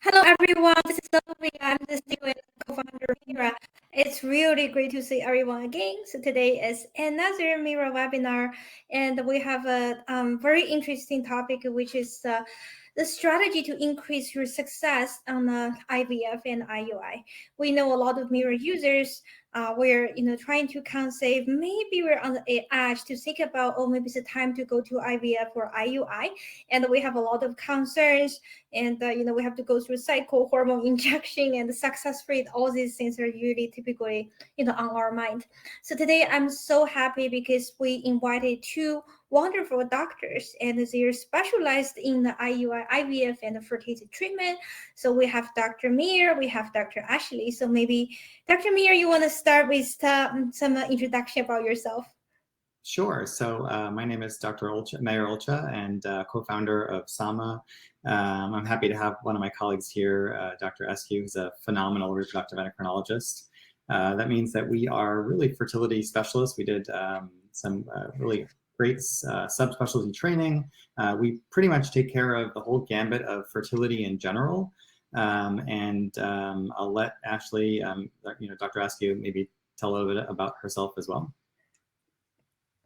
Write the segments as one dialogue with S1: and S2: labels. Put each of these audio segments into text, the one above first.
S1: Hello, everyone. This is Sophie. I'm the CEO and co-founder of Mira. It's really great to see everyone again. So today is another Mira webinar, and we have a very interesting topic, which is the strategy to increase your success on IVF and IUI. We know a lot of Mira users. We're trying to conceive. Maybe we're on the edge to think about, oh, maybe it's the time to go to IVF or IUI, and we have a lot of concerns. And we have to go through cycle, hormone injection, and the success rate. All these things are usually typically on our mind. So today I'm so happy because we invited two wonderful doctors, and they're specialized in the IUI, IVF, and the fertility treatment. So we have Dr. Meir, we have Dr. Ashley. So maybe Dr. Meir, you want to start with some introduction about yourself?
S2: Sure. So my name is Dr. Meir Olcha, and co-founder of SAMA. I'm happy to have one of my colleagues here, Dr. Eskew, who's a phenomenal reproductive endocrinologist. That means that we are really fertility specialists. We did some really great subspecialty training. We pretty much take care of the whole gambit of fertility in general. And I'll let Ashley, Dr. Eskew, maybe tell a little bit about herself as well.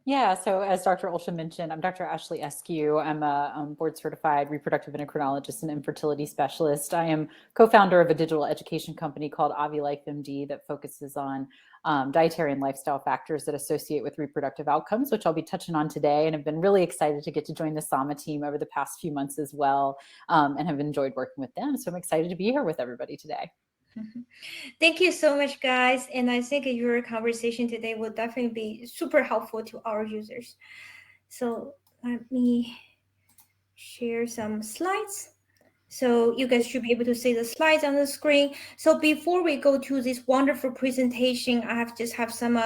S3: Yeah, so as Dr. Olcha mentioned, I'm Dr. Ashley Eskew. I'm a board-certified reproductive endocrinologist and infertility specialist. I am co-founder of a digital education company called OBGYN MD that focuses on dietary and lifestyle factors that associate with reproductive outcomes, which I'll be touching on today. And I've been really excited to get to join the SAMA team over the past few months as well, and have enjoyed working with them. So I'm excited to be here with everybody today.
S1: Thank you so much, guys. And I think your conversation today will definitely be super helpful to our users. So let me share some slides. So you guys should be able to see the slides on the screen. So before we go to this wonderful presentation, I just have some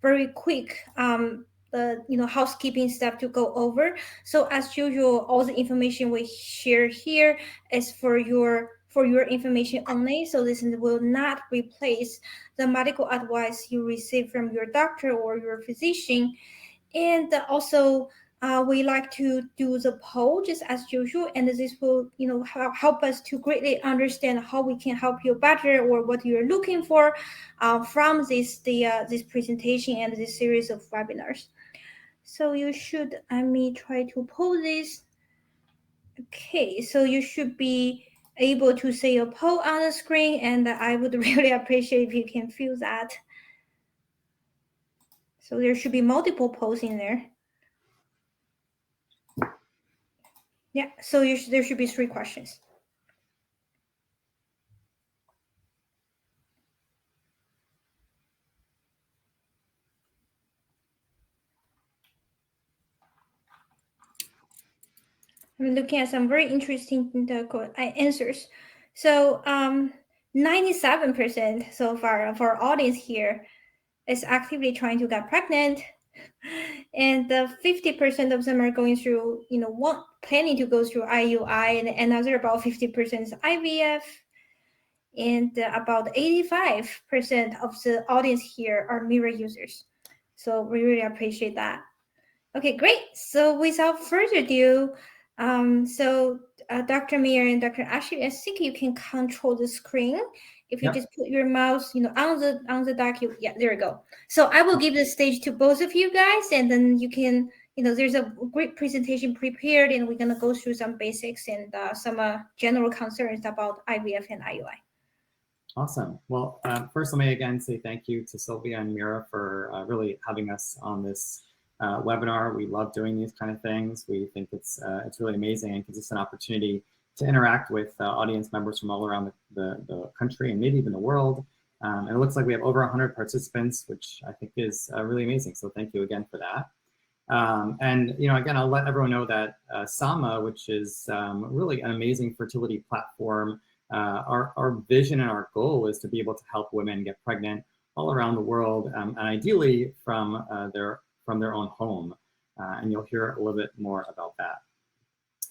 S1: very quick housekeeping stuff to go over. So as usual, all the information we share here is for your information only. So this will not replace the medical advice you receive from your doctor or your physician. And also, we like to do the poll just as usual, and this will help us to greatly understand how we can help you better or what you're looking for from this presentation and this series of webinars. So you should, let me try to poll this. Okay, so you should be able to see a poll on the screen, and I would really appreciate if you can fill that. So there should be multiple polls in there. Yeah, so there should be 3 questions. I'm looking at some very interesting answers. So 97% so far of our audience here is actively trying to get pregnant, and 50% of them are going through, planning to go through IUI, and another about 50% is IVF, and about 85% of the audience here are Mira users. So we really appreciate that. Okay, great. So without further ado, Dr. Meir and Dr. Ashley, I think you can control the screen. If you just put your mouse, on the document. Yeah, there we go. So I will give the stage to both of you guys, and then you can, there's a great presentation prepared, and we're gonna go through some basics and some general concerns about IVF and IUI.
S2: Awesome. Well, first let me again say thank you to Sylvia and Mira for really having us on this webinar. We love doing these kind of things. We think it's really amazing and gives us an opportunity to interact with audience members from all around the country and maybe even the world. And it looks like we have over 100 participants, which I think is really amazing. So thank you again for that. And again, I'll let everyone know that SAMA, which is really an amazing fertility platform, our vision and our goal is to be able to help women get pregnant all around the world, and ideally from their own home. And you'll hear a little bit more about that.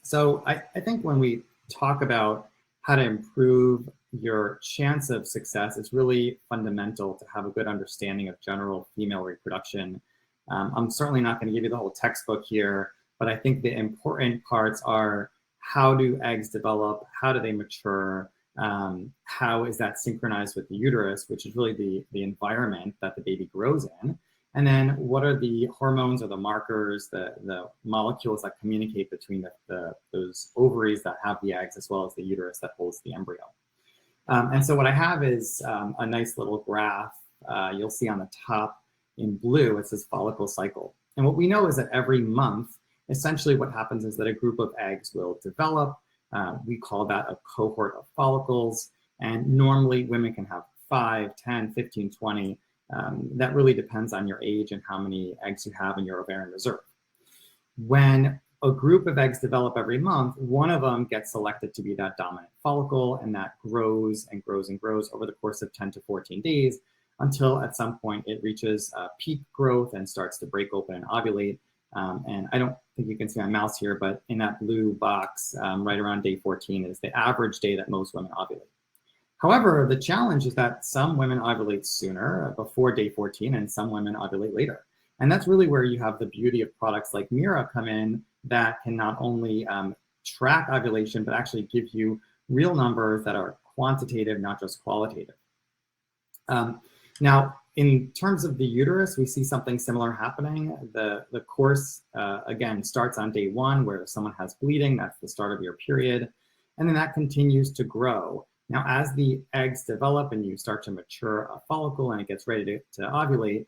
S2: So I think when we talk about how to improve your chance of success, it's really fundamental to have a good understanding of general female reproduction. I'm certainly not going to give you the whole textbook here, but I think the important parts are: how do eggs develop? How do they mature? How is that synchronized with the uterus, which is really the environment that the baby grows in? And then what are the hormones or the markers, the molecules that communicate between those ovaries that have the eggs as well as the uterus that holds the embryo? And so what I have is a nice little graph. You'll see on the top in blue, it says follicle cycle. And what we know is that every month, essentially what happens is that a group of eggs will develop. We call that a cohort of follicles. And normally women can have 5, 10, 15, 20. That really depends on your age and how many eggs you have in your ovarian reserve. When a group of eggs develop every month, one of them gets selected to be that dominant follicle, and that grows and grows and grows over the course of 10 to 14 days until at some point it reaches peak growth and starts to break open and ovulate. And I don't think you can see my mouse here, but in that blue box, right around day 14 is the average day that most women ovulate. However, the challenge is that some women ovulate sooner, before day 14, and some women ovulate later. And that's really where you have the beauty of products like Mira come in that can not only track ovulation, but actually give you real numbers that are quantitative, not just qualitative. Now, in terms of the uterus, we see something similar happening. The course, again, starts on day 1 where someone has bleeding. That's the start of your period. And then that continues to grow. Now, as the eggs develop and you start to mature a follicle and it gets ready to ovulate,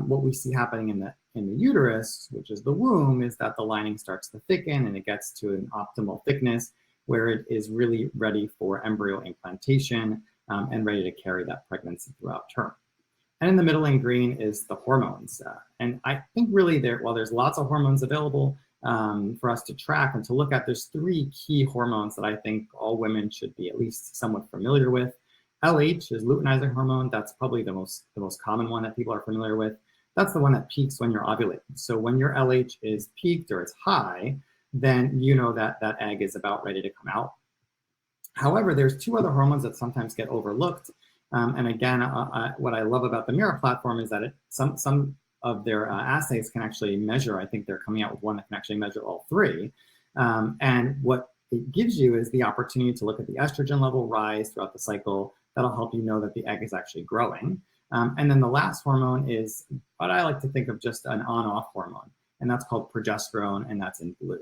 S2: what we see happening in the uterus, which is the womb, is that the lining starts to thicken and it gets to an optimal thickness where it is really ready for embryo implantation and ready to carry that pregnancy throughout term. And in the middle in green is the hormones. And I think really while there's lots of hormones available for us to track and to look at, there's 3 key hormones that I think all women should be at least somewhat familiar with. LH is luteinizing hormone. That's probably the most common one that people are familiar with. That's the one that peaks when you're ovulating. So when your LH is peaked or it's high, then you know that that egg is about ready to come out. However, there's 2 other hormones that sometimes get overlooked. And again, what I love about the Mira platform is that some of their assays can actually measure. I think they're coming out with one that can actually measure all 3. And what it gives you is the opportunity to look at the estrogen level rise throughout the cycle. That'll help you know that the egg is actually growing. And then the last hormone is what I like to think of just an on-off hormone, and that's called progesterone, and that's in blue.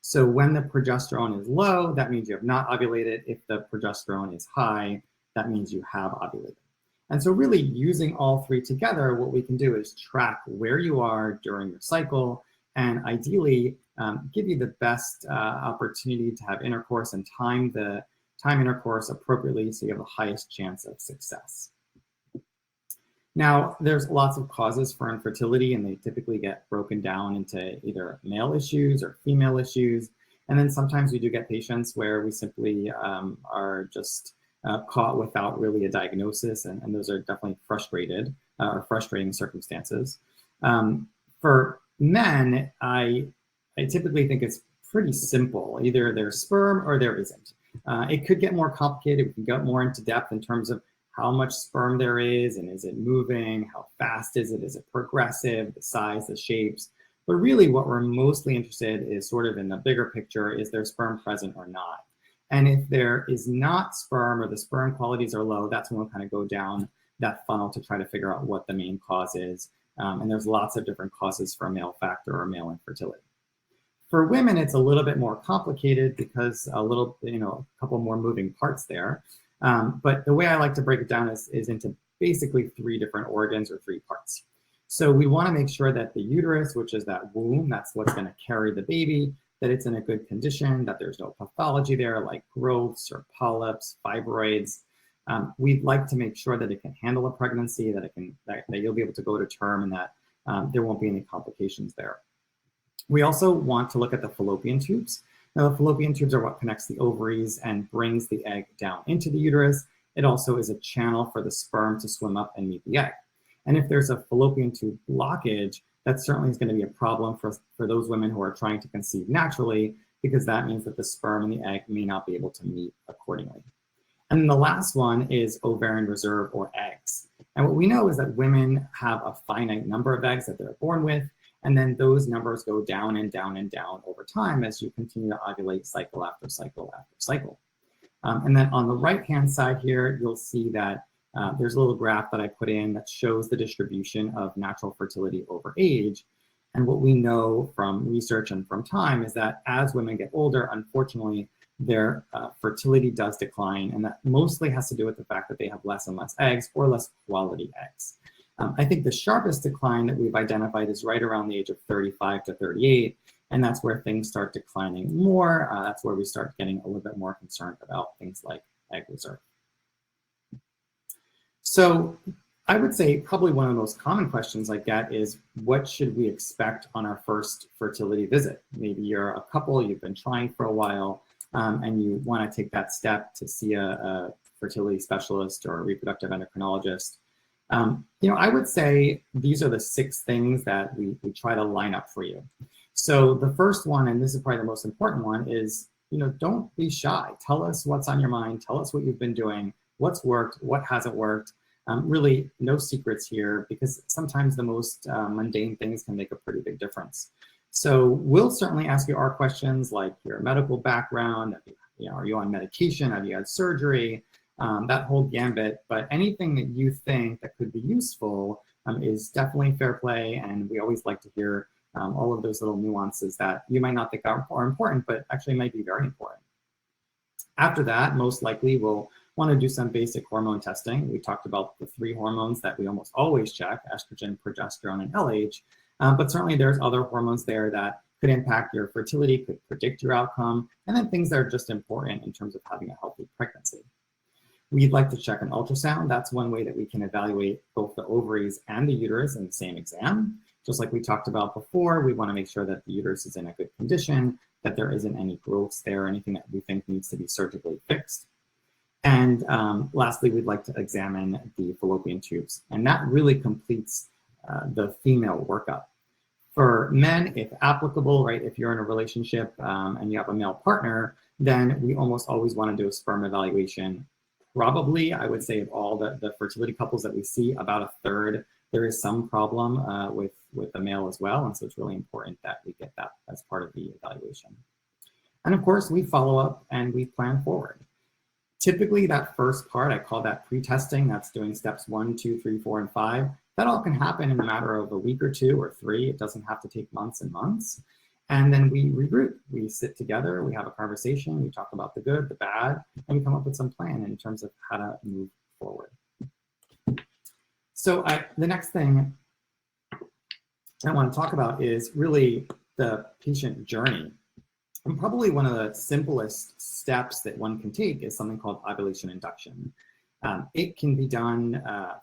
S2: So when the progesterone is low, that means you have not ovulated. If the progesterone is high, that means you have ovulated. And so really using all 3 together, what we can do is track where you are during your cycle and ideally give you the best opportunity to have intercourse and time intercourse appropriately so you have the highest chance of success. Now, there's lots of causes for infertility, and they typically get broken down into either male issues or female issues. And then sometimes we do get patients where we simply are just caught without really a diagnosis, and those are definitely frustrating circumstances. For men, I typically think it's pretty simple. Either there's sperm or there isn't. It could get more complicated. We can get more into depth in terms of how much sperm there is, and is it moving? How fast is it progressive? The size, the shapes. But really what we're mostly interested in is sort of in the bigger picture, is there sperm present or not? And if there is not sperm or the sperm qualities are low, that's when we'll kind of go down that funnel to try to figure out what the main cause is. And there's lots of different causes for male factor or male infertility. For women, it's a little bit more complicated because a couple more moving parts there. But the way I like to break it down is into basically 3 different organs or 3 parts. So we want to make sure that the uterus, which is that womb, that's what's going to carry the baby, that it's in a good condition, that there's no pathology there like growths or polyps, fibroids. We'd like to make sure that it can handle a pregnancy, that you'll be able to go to term, and that there won't be any complications there. We also want to look at the fallopian tubes. Now, the fallopian tubes are what connects the ovaries and brings the egg down into the uterus. It also is a channel for the sperm to swim up and meet the egg. And if there's a fallopian tube blockage, that certainly is going to be a problem for those women who are trying to conceive naturally, because that means that the sperm and the egg may not be able to meet accordingly. And then the last one is ovarian reserve or eggs. And what we know is that women have a finite number of eggs that they're born with, and then those numbers go down and down and down over time as you continue to ovulate cycle after cycle after cycle. And then on the right-hand side here, you'll see that there's a little graph that I put in that shows the distribution of natural fertility over age. And what we know from research and from time is that as women get older, unfortunately, their fertility does decline. And that mostly has to do with the fact that they have less and less eggs or less quality eggs. I think the sharpest decline that we've identified is right around the age of 35 to 38. And that's where things start declining more. That's where we start getting a little bit more concerned about things like egg reserve. So I would say probably one of the most common questions I get is, what should we expect on our first fertility visit? Maybe you're a couple, you've been trying for a while, and you want to take that step to see a fertility specialist or a reproductive endocrinologist. I would say these are the 6 things that we try to line up for you. So the first one, and this is probably the most important one, is, don't be shy. Tell us what's on your mind. Tell us what you've been doing, what's worked, what hasn't worked. Really, no secrets here, because sometimes the most mundane things can make a pretty big difference. So we'll certainly ask you our questions, like your medical background, are you on medication, have you had surgery, that whole gambit. But anything that you think that could be useful is definitely fair play, and we always like to hear all of those little nuances that you might not think are important, but actually might be very important. After that, most likely we'll want to do some basic hormone testing. We talked about the 3 hormones that we almost always check: estrogen, progesterone, and LH. But certainly there's other hormones there that could impact your fertility, could predict your outcome, and then things that are just important in terms of having a healthy pregnancy. We'd like to check an ultrasound. That's one way that we can evaluate both the ovaries and the uterus in the same exam. Just like we talked about before, we want to make sure that the uterus is in a good condition, that there isn't any growths there or anything that we think needs to be surgically fixed. And lastly, we'd like to examine the fallopian tubes. And that really completes the female workup. For men, if applicable, right, if you're in a relationship and you have a male partner, then we almost always want to do a sperm evaluation. Probably, I would say, of all the fertility couples that we see, about a third, there is some problem with the male as well. And so it's really important that we get that as part of the evaluation. And of course, we follow up and we plan forward. Typically, that first part, I call that pre-testing. That's doing steps 1, 2, 3, 4, and 5. That all can happen in a matter of a week or 2 or 3. It doesn't have to take months and months. And then we regroup. We sit together, we have a conversation, we talk about the good, the bad, and we come up with some plan in terms of how to move forward. So the next thing I want to talk about is really the patient journey. And probably one of the simplest steps that one can take is something called ovulation induction. It can be done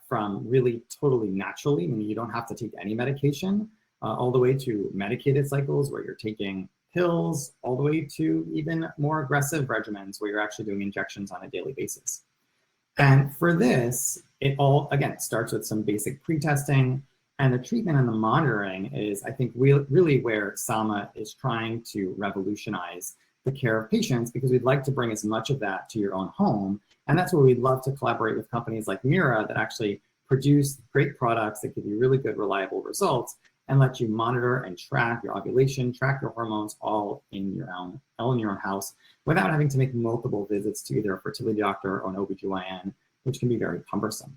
S2: from really totally naturally, meaning you don't have to take any medication, all the way to medicated cycles where you're taking pills, all the way to even more aggressive regimens where you're actually doing injections on a daily basis. And for this, it all, again, starts with some basic pre-testing, and the treatment and the monitoring is, I think, really where Sama is trying to revolutionize the care of patients, because we'd like to bring as much of that to your own home. And that's where we'd love to collaborate with companies like Mira that actually produce great products that give you really good, reliable results and let you monitor and track your ovulation, track your hormones all in your own house without having to make multiple visits to either a fertility doctor or an OBGYN, which can be very cumbersome.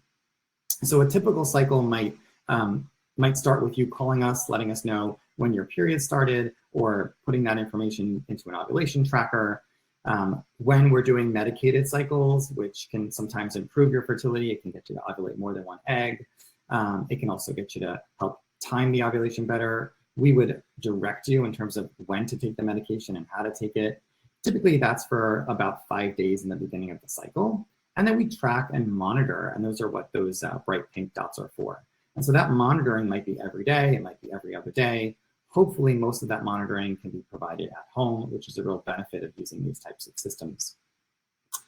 S2: So a typical cycle might start with you calling us, letting us know when your period started, or putting that information into an ovulation tracker. When we're doing medicated cycles, which can sometimes improve your fertility, it can get you to ovulate more than 1 egg. It can also get you to help time the ovulation better. We would direct you in terms of when to take the medication and how to take it. Typically, that's for about 5 days in the beginning of the cycle. And then we track and monitor, and those are what those bright pink dots are for. And so that monitoring might be every day, it might be every other day. Hopefully, most of that monitoring can be provided at home, which is a real benefit of using these types of systems.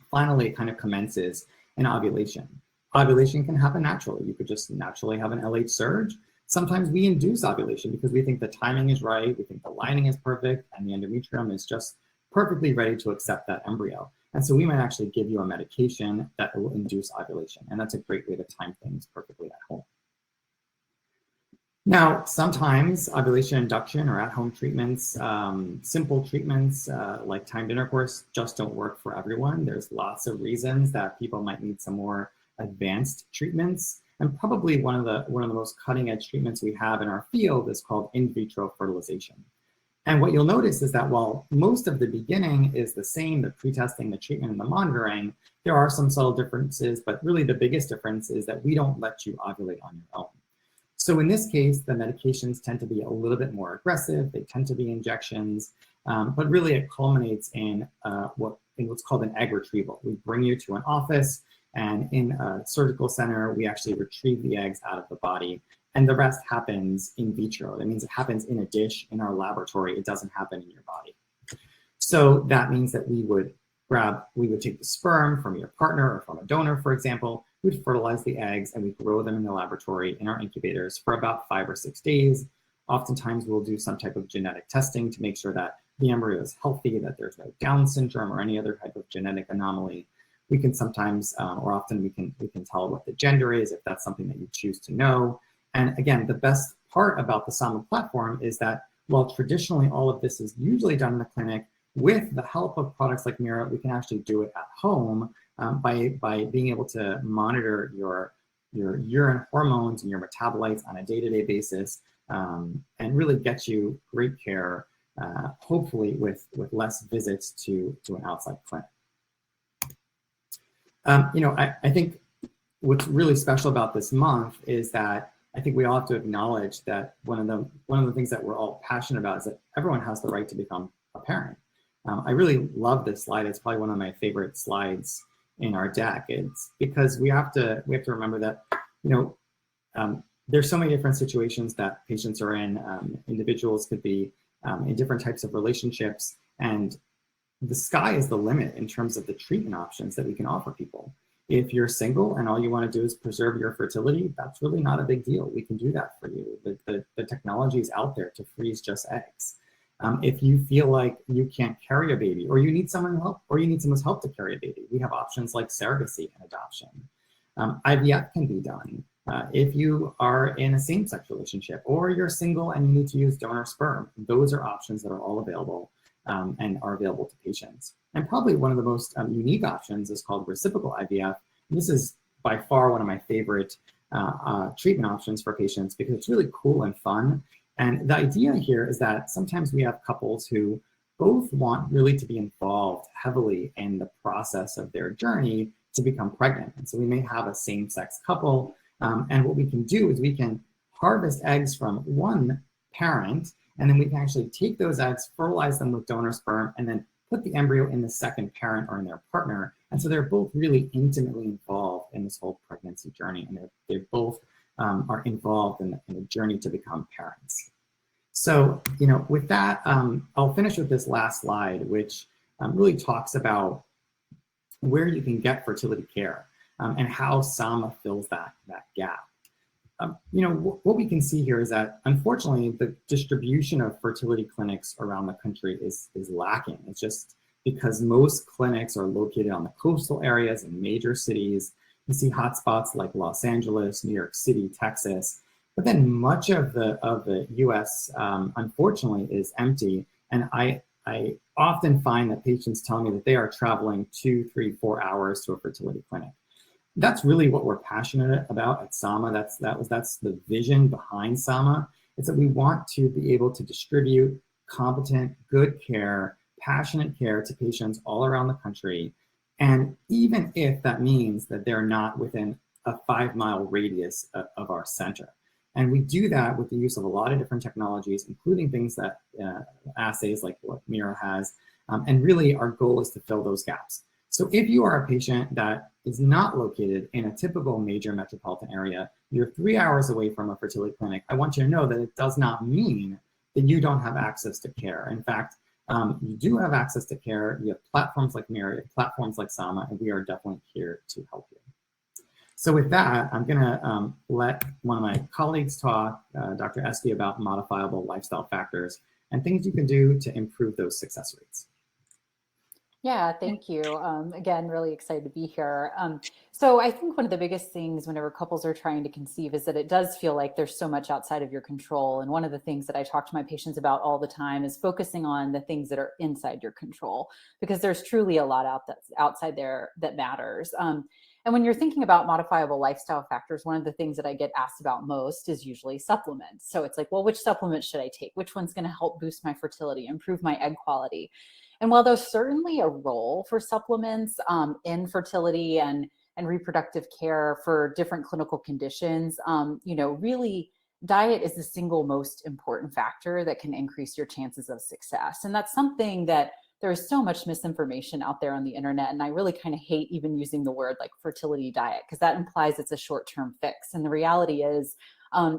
S2: Finally, it kind of commences an ovulation. Ovulation can happen naturally. You could just naturally have an LH surge. Sometimes we induce ovulation because we think the timing is right, we think the lining is perfect, and the endometrium is just perfectly ready to accept that embryo. And so we might actually give you a medication that will induce ovulation. And that's a great way to time things perfectly at home. Now, sometimes ovulation induction or at-home treatments, simple treatments like timed intercourse just don't work for everyone. There's lots of reasons that people might need some more advanced treatments. And probably one of the most cutting-edge treatments we have in our field is called in vitro fertilization. And what you'll notice is that while most of the beginning is the same, the pre-testing, the treatment, and the monitoring, there are some subtle differences, but really the biggest difference is that we don't let you ovulate on your own. So in this case, the medications tend to be a little bit more aggressive. They tend to be injections, but really it culminates in what's called an egg retrieval. We bring you to an office, and in a surgical center, we actually retrieve the eggs out of the body, and the rest happens in vitro. That means it happens in a dish in our laboratory. It doesn't happen in your body. So that means that we would take the sperm from your partner or from a donor, for example. We'd fertilize the eggs and we grow them in the laboratory in our incubators for about 5 or 6 days. Oftentimes we'll do some type of genetic testing to make sure that the embryo is healthy, that there's no Down syndrome or any other type of genetic anomaly. We can sometimes, or often we can tell what the gender is if that's something that you choose to know. And again, the best part about the SAMA platform is that while traditionally all of this is usually done in the clinic, with the help of products like Mira, we can actually do it at home by being able to monitor your urine hormones and your metabolites on a day-to-day basis, and really get you great care, hopefully with less visits to an outside clinic. I think what's really special about this month is that I think we all have to acknowledge that one of the things that we're all passionate about is that everyone has the right to become a parent. I really love this slide. It's probably one of my favorite slides in our deck. It's because we have to remember that there's so many different situations that patients are in. Individuals could be in different types of relationships, and the sky is the limit in terms of the treatment options that we can offer people. If you're single and all you want to do is preserve your fertility, that's really not a big deal. We can do that for you. The technology is out there to freeze just eggs. If you feel like you can't carry a baby, or you need someone's help to carry a baby, we have options like surrogacy and adoption. IVF can be done. If you are in a same-sex relationship, or you're single and you need to use donor sperm, those are options that are all available and are available to patients. And probably one of the most unique options is called reciprocal IVF. And this is by far one of my favorite treatment options for patients because it's really cool and fun. And the idea here is that sometimes we have couples who both want really to be involved heavily in the process of their journey to become pregnant. And so we may have a same-sex couple, and what we can do is we can harvest eggs from one parent, and then we can actually take those eggs, fertilize them with donor sperm, and then put the embryo in the second parent or in their partner. And so they're both really intimately involved in this whole pregnancy journey, and they both are involved in the journey to become parents. So, with that, I'll finish with this last slide, which really talks about where you can get fertility care and how SAMA fills that gap. What we can see here is that, unfortunately, the distribution of fertility clinics around the country is lacking. It's just because most clinics are located on the coastal areas in major cities. You see hotspots like Los Angeles, New York City, Texas, but then much of the U.S. Unfortunately is empty. And I often find that patients tell me that they are traveling 2, 3, 4 hours to a fertility clinic. That's really what we're passionate about at SAMA. That's the vision behind SAMA. It's that we want to be able to distribute competent, good care, passionate care to patients all around the country. And even if that means that they're not within a 5-mile radius of our center. And we do that with the use of a lot of different technologies, including things that assays like what Mira has. And really our goal is to fill those gaps. So if you are a patient that is not located in a typical major metropolitan area, you're 3 hours away from a fertility clinic, I want you to know that it does not mean that you don't have access to care. In fact, you do have access to care. You have platforms like Mira, you have platforms like SAMA, and we are definitely here to help you. So with that, I'm gonna let one of my colleagues talk, Dr. Esky, about modifiable lifestyle factors and things you can do to improve those success rates.
S3: Yeah, thank you. Again, really excited to be here. So I think one of the biggest things whenever couples are trying to conceive is that it does feel like there's so much outside of your control. And one of the things that I talk to my patients about all the time is focusing on the things that are inside your control, because there's truly a lot that's outside there that matters. And when you're thinking about modifiable lifestyle factors, one of the things that I get asked about most is usually supplements. So it's like, well, which supplement should I take? Which one's going to help boost my fertility, improve my egg quality? And while there's certainly a role for supplements in fertility and reproductive care for different clinical conditions, really diet is the single most important factor that can increase your chances of success. And that's something that there's so much misinformation out there on the internet. And I really kind of hate even using the word like fertility diet, because that implies it's a short-term fix. And the reality is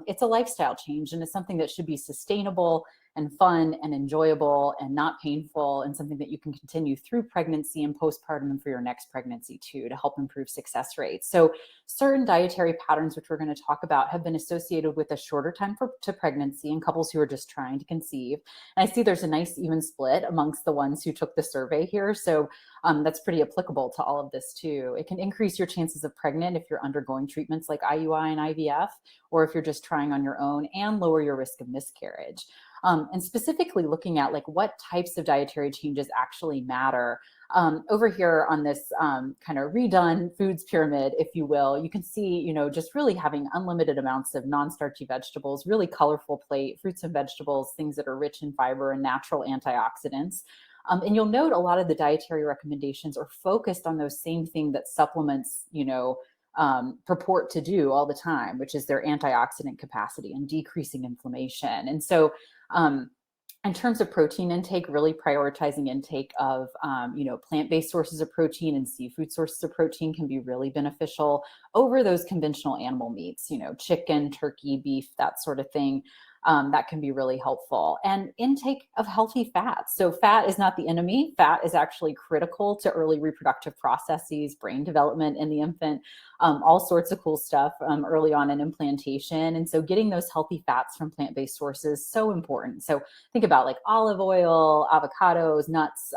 S3: it's a lifestyle change, and it's something that should be sustainable and fun and enjoyable and not painful, and something that you can continue through pregnancy and postpartum and for your next pregnancy too, to help improve success rates. So certain dietary patterns, which we're going to talk about, have been associated with a shorter time to pregnancy in couples who are just trying to conceive. And I see there's a nice even split amongst the ones who took the survey here. So that's pretty applicable to all of this too. It can increase your chances of pregnant if you're undergoing treatments like IUI and IVF, or if you're just trying on your own, and lower your risk of miscarriage. And specifically looking at like what types of dietary changes actually matter. Over here on this kind of redone foods pyramid, if you will, you can see, just really having unlimited amounts of non-starchy vegetables, really colorful plate, fruits and vegetables, things that are rich in fiber and natural antioxidants. And you'll note a lot of the dietary recommendations are focused on those same thing that supplements, purport to do all the time, which is their antioxidant capacity and decreasing inflammation. And so, in terms of protein intake, really prioritizing intake of, plant-based sources of protein and seafood sources of protein can be really beneficial over those conventional animal meats, chicken, turkey, beef, that sort of thing. That can be really helpful. And intake of healthy fats. So fat is not the enemy. Fat is actually critical to early reproductive processes, brain development in the infant, all sorts of cool stuff early on in implantation. And so getting those healthy fats from plant-based sources, so important. So think about like olive oil, avocados, nuts,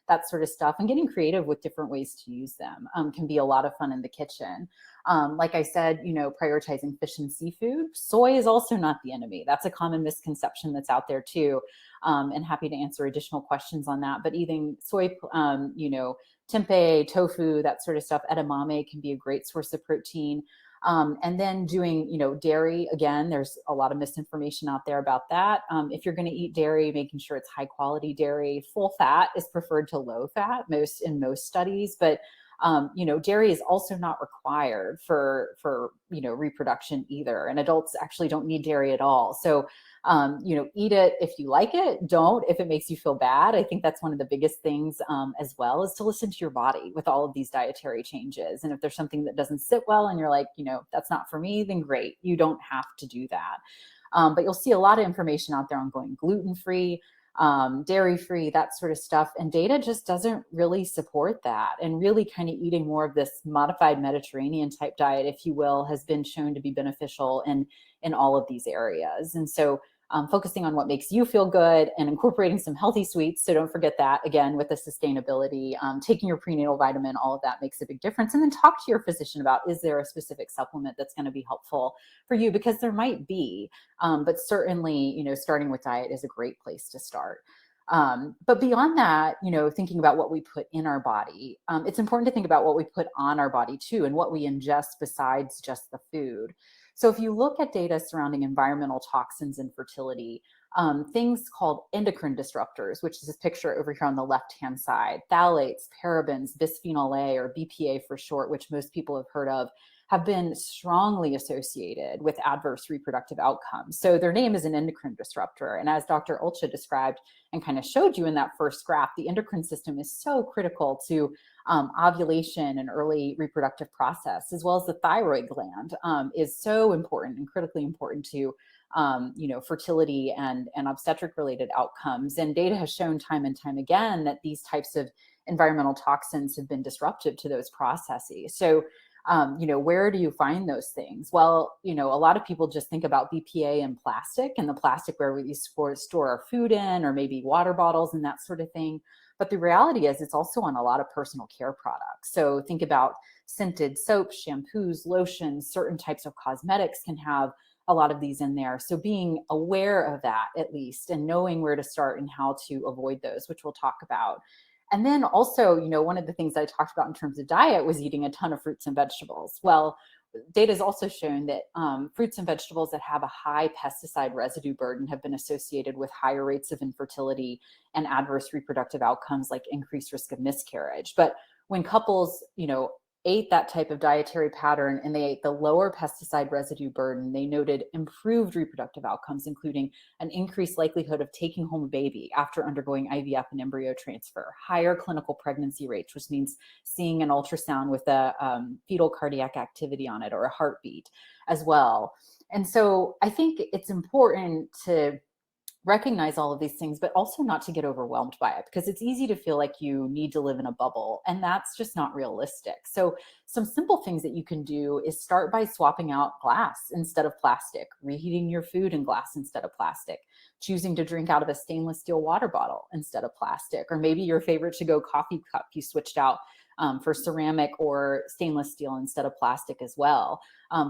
S3: that sort of stuff, and getting creative with different ways to use them can be a lot of fun in the kitchen. Like I said, prioritizing fish and seafood. Soy is also not the enemy. That's a common misconception that's out there too. And happy to answer additional questions on that. But eating soy, tempeh, tofu, that sort of stuff, edamame can be a great source of protein. And then doing, dairy, again, there's a lot of misinformation out there about that. If you're going to eat dairy, making sure it's high quality dairy. Full fat is preferred to low fat in most studies, but dairy is also not required for reproduction either. And adults actually don't need dairy at all. So, eat it if you like it, don't if it makes you feel bad. I think that's one of the biggest things as well, is to listen to your body with all of these dietary changes. And if there's something that doesn't sit well and you're like, that's not for me, then great. You don't have to do that. But you'll see a lot of information out there on going gluten-free, dairy-free, that sort of stuff. And data just doesn't really support that. And really kind of eating more of this modified Mediterranean type diet, if you will, has been shown to be beneficial in all of these areas. And so focusing on what makes you feel good and incorporating some healthy sweets. So don't forget that, again, with the sustainability, taking your prenatal vitamin, all of that makes a big difference. And then talk to your physician about, is there a specific supplement that's going to be helpful for you? Because there might be, but certainly, starting with diet is a great place to start. But beyond that, thinking about what we put in our body, it's important to think about what we put on our body too, and what we ingest besides just the food. So if you look at data surrounding environmental toxins in fertility, things called endocrine disruptors, which is this picture over here on the left-hand side, phthalates, parabens, bisphenol A, or BPA for short, which most people have heard of, have been strongly associated with adverse reproductive outcomes. So their name is an endocrine disruptor. And as Dr. Olcha described and kind of showed you in that first graph, the endocrine system is so critical to ovulation and early reproductive process, as well as the thyroid gland is so important and critically important to fertility and obstetric related outcomes. And data has shown time and time again that these types of environmental toxins have been disruptive to those processes. So where do you find those things? Well, a lot of people just think about BPA and plastic, and the plastic where we store our food in, or maybe water bottles and that sort of thing. But the reality is it's also on a lot of personal care products. So think about scented soaps, shampoos, lotions, certain types of cosmetics can have a lot of these in there. So being aware of that at least, and knowing where to start and how to avoid those, which we'll talk about. And then also, one of the things that I talked about in terms of diet was eating a ton of fruits and vegetables. Well, data has also shown that fruits and vegetables that have a high pesticide residue burden have been associated with higher rates of infertility and adverse reproductive outcomes like increased risk of miscarriage. But when couples, ate that type of dietary pattern and they ate the lower pesticide residue burden, they noted improved reproductive outcomes, including an increased likelihood of taking home a baby after undergoing IVF and embryo transfer, higher clinical pregnancy rates, which means seeing an ultrasound with a fetal cardiac activity on it or a heartbeat as well. And so I think it's important to recognize all of these things, but also not to get overwhelmed by it, because it's easy to feel like you need to live in a bubble, and that's just not realistic. So some simple things that you can do is start by swapping out glass instead of plastic, reheating your food in glass instead of plastic, choosing to drink out of a stainless steel water bottle instead of plastic, or maybe your favorite to-go coffee cup you switched out for ceramic or stainless steel instead of plastic as well.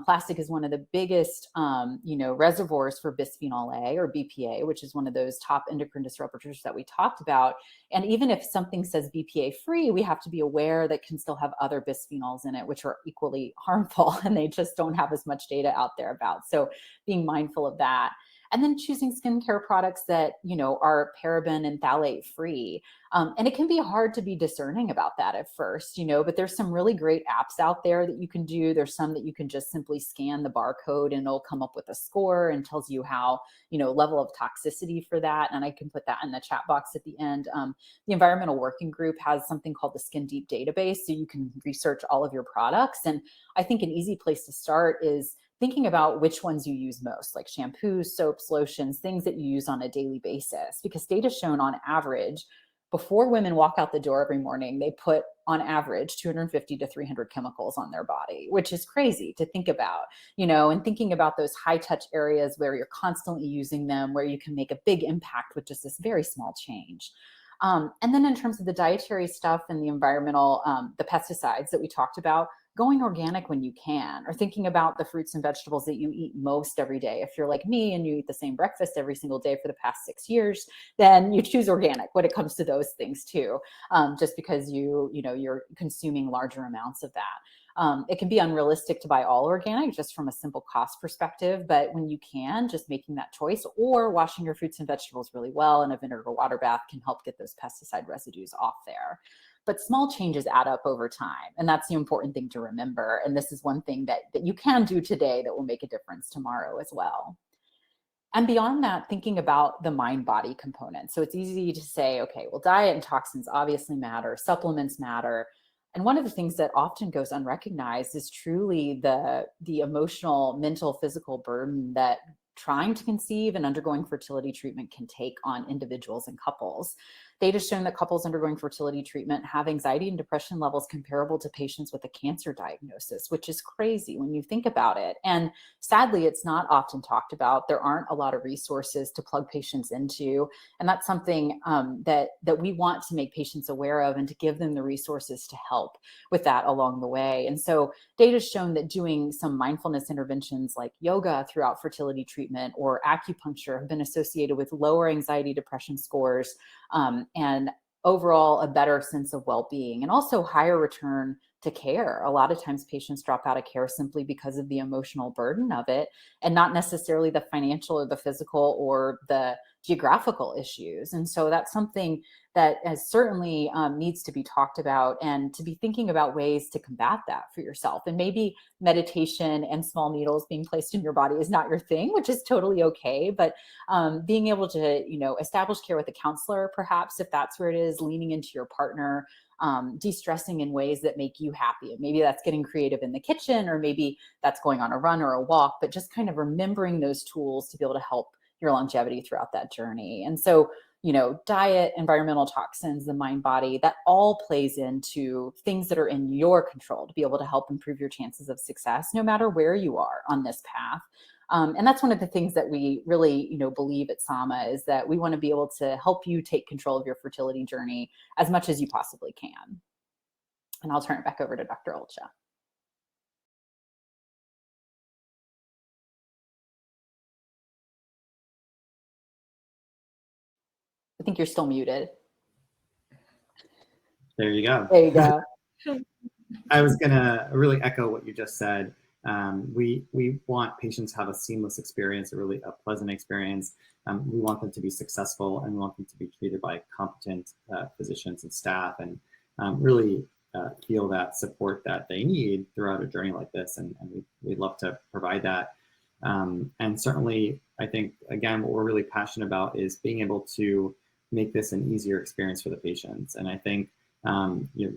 S3: Plastic is one of the biggest, reservoirs for bisphenol A or BPA, which is one of those top endocrine disruptors that we talked about. And even if something says BPA free, we have to be aware that can still have other bisphenols in it, which are equally harmful, and they just don't have as much data out there about. So being mindful of that. And then choosing skincare products that, are paraben and phthalate free. And it can be hard to be discerning about that at first, but there's some really great apps out there that you can do. There's some that you can just simply scan the barcode and it'll come up with a score and tells you how, level of toxicity for that. And I can put that in the chat box at the end. The Environmental Working Group has something called the Skin Deep database, so you can research all of your products. And I think an easy place to start is thinking about which ones you use most, like shampoos, soaps, lotions, things that you use on a daily basis, because data's shown on average, before women walk out the door every morning, they put on average 250 to 300 chemicals on their body, which is crazy to think about, and thinking about those high touch areas where you're constantly using them, where you can make a big impact with just this very small change. And then in terms of the dietary stuff and the environmental, the pesticides that we talked about, going organic when you can, or thinking about the fruits and vegetables that you eat most every day. If you're like me and you eat the same breakfast every single day for the past 6 years, then you choose organic when it comes to those things too, just because you're consuming larger amounts of that. It can be unrealistic to buy all organic just from a simple cost perspective, but when you can, just making that choice or washing your fruits and vegetables really well in a vinegar water bath can help get those pesticide residues off there. But small changes add up over time. And that's the important thing to remember. And this is one thing that you can do today that will make a difference tomorrow as well. And beyond that, thinking about the mind-body component. So it's easy to say, okay, well, diet and toxins obviously matter, supplements matter. And one of the things that often goes unrecognized is truly the emotional, mental, physical burden that trying to conceive and undergoing fertility treatment can take on individuals and couples. Data has shown that couples undergoing fertility treatment have anxiety and depression levels comparable to patients with a cancer diagnosis, which is crazy when you think about it. And sadly, it's not often talked about. There aren't a lot of resources to plug patients into. And that's something that we want to make patients aware of and to give them the resources to help with that along the way. And so data has shown that doing some mindfulness interventions like yoga throughout fertility treatment or acupuncture have been associated with lower anxiety, depression scores, and overall a better sense of well-being, and also higher return to care. A lot of times patients drop out of care simply because of the emotional burden of it, and not necessarily the financial or the physical or the geographical issues. And so that's something that certainly needs to be talked about, and to be thinking about ways to combat that for yourself. And maybe meditation and small needles being placed in your body is not your thing, which is totally okay. But being able to, establish care with a counselor, perhaps, if that's where it is, leaning into your partner, de-stressing in ways that make you happy. And maybe that's getting creative in the kitchen, or maybe that's going on a run or a walk, but just kind of remembering those tools to be able to help your longevity throughout that journey. And so, diet, environmental toxins, the mind body, that all plays into things that are in your control to be able to help improve your chances of success, no matter where you are on this path. And that's one of the things that we really, believe at Sama, is that we want to be able to help you take control of your fertility journey as much as you possibly can. And I'll turn it back over to Dr. Olcha. I think you're still muted.
S2: There you go.
S3: There you go.
S2: I was gonna really echo what you just said. We want patients to have a seamless experience, a pleasant experience. We want them to be successful, and we want them to be treated by competent physicians and staff, and really feel that support that they need throughout a journey like this. And we'd love to provide that. And certainly, I think, again, what we're really passionate about is being able to make this an easier experience for the patients. And I think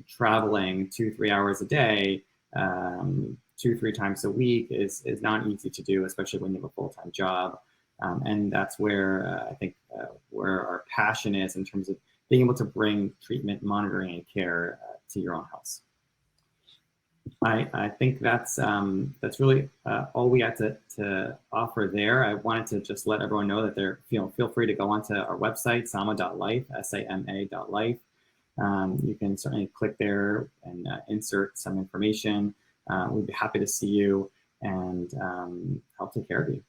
S2: traveling 2-3 hours a day, 2-3 times a week is not easy to do, especially when you have a full-time job. And that's where I think where our passion is, in terms of being able to bring treatment, monitoring, and care to your own house. I think that's really all we had to offer there. I wanted to just let everyone know that feel free to go onto our website, sama.life, SAMA.life. You can certainly click there and insert some information. We'd be happy to see you and help take care of you.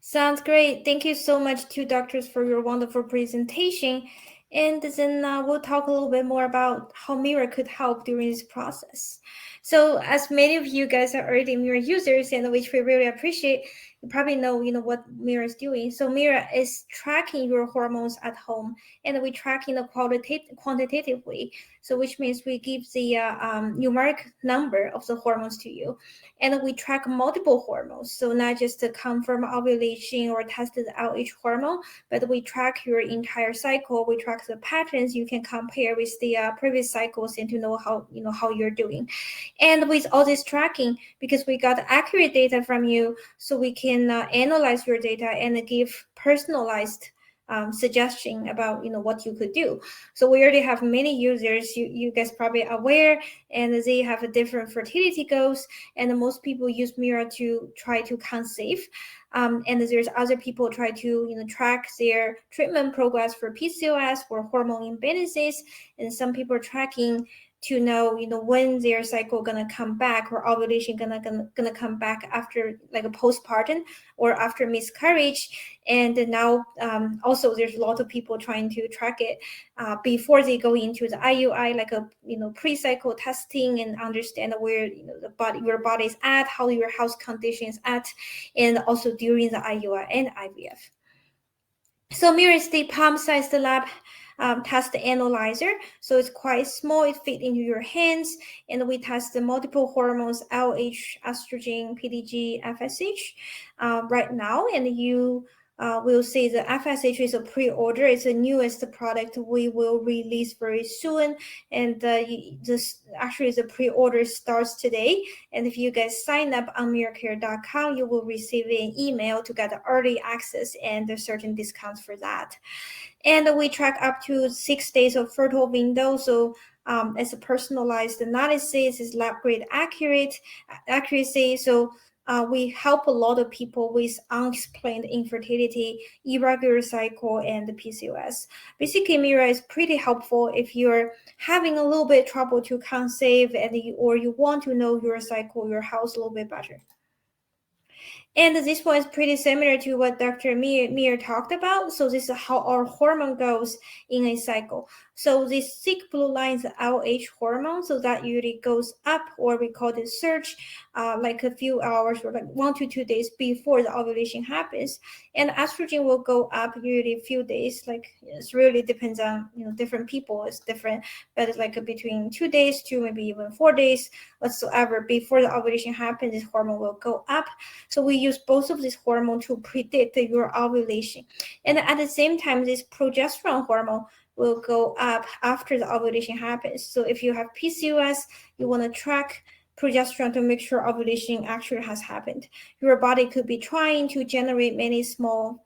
S1: Sounds great. Thank you so much to doctors for your wonderful presentation. And then we'll talk a little bit more about how Mira could help during this process. So as many of you guys are already Mira users, and which we really appreciate, you probably know what Mira is doing. So Mira is tracking your hormones at home, and we track in a quantitative way. So which means we give the numeric number of the hormones to you, and we track multiple hormones. So not just to come from ovulation or tested out each hormone, but we track your entire cycle. We track the patterns. You can compare with the previous cycles and to know how you're doing. And with all this tracking, because we got accurate data from you, so we can analyze your data and give personalized suggestion about what you could do. So we already have many users, you guys probably aware, and they have a different fertility goals, and most people use Mira to try to conceive. And there's other people try to track their treatment progress for PCOS or hormone imbalances, and some people are tracking to know when their cycle gonna come back, or ovulation gonna come back after like a postpartum or after miscarriage. And now also there's a lot of people trying to track it before they go into the IUI, like a pre-cycle testing, and understand where your body's at, how your health condition is at, and also during the IUI and IVF. So Mira is the palm-sized lab test analyzer. So it's quite small, it fits into your hands, and we test the multiple hormones, LH, estrogen, PDG, FSH right now. And you will see the FSH is a pre-order. It's the newest product we will release very soon. And this actually the pre-order starts today. And if you guys sign up on miracare.com, you will receive an email to get early access and there's certain discounts for that. And we track up to 6 days of fertile window. So it's a personalized analysis, is lab grade accuracy. So we help a lot of people with unexplained infertility, irregular cycle, and the PCOS. Basically, Mira is pretty helpful if you're having a little bit trouble to conceive, or you want to know your cycle, your health a little bit better. And this one is pretty similar to what Dr. Meir talked about. So this is how our hormone goes in a cycle. So this thick blue line is the LH hormone. So that usually goes up, or we call it surge, like a few hours or like 1 to 2 days before the ovulation happens. And estrogen will go up usually a few days. Like it really depends on different people. It's different, but it's like between 2 days to maybe even 4 days whatsoever before the ovulation happens. This hormone will go up. So we use both of these hormones to predict your ovulation. And at the same time, this progesterone hormone will go up after the ovulation happens. So if you have PCOS, you want to track progesterone to make sure ovulation actually has happened. Your body could be trying to generate many small,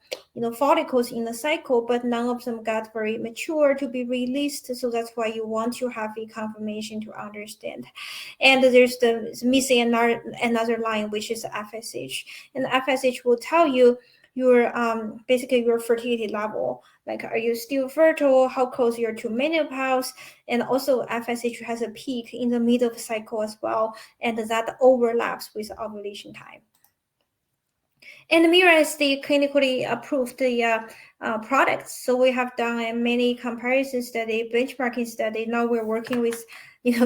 S1: follicles in the cycle, but none of them got very mature to be released. So that's why you want to have a confirmation to understand. And there's the missing another line, which is FSH. And FSH will tell you your basically your fertility level, like are you still fertile, how close you're to menopause, and also FSH has a peak in the middle of the cycle as well, and that overlaps with ovulation time. And Mira is the clinically approved product, so we have done many comparison study, benchmarking study. Now we're working with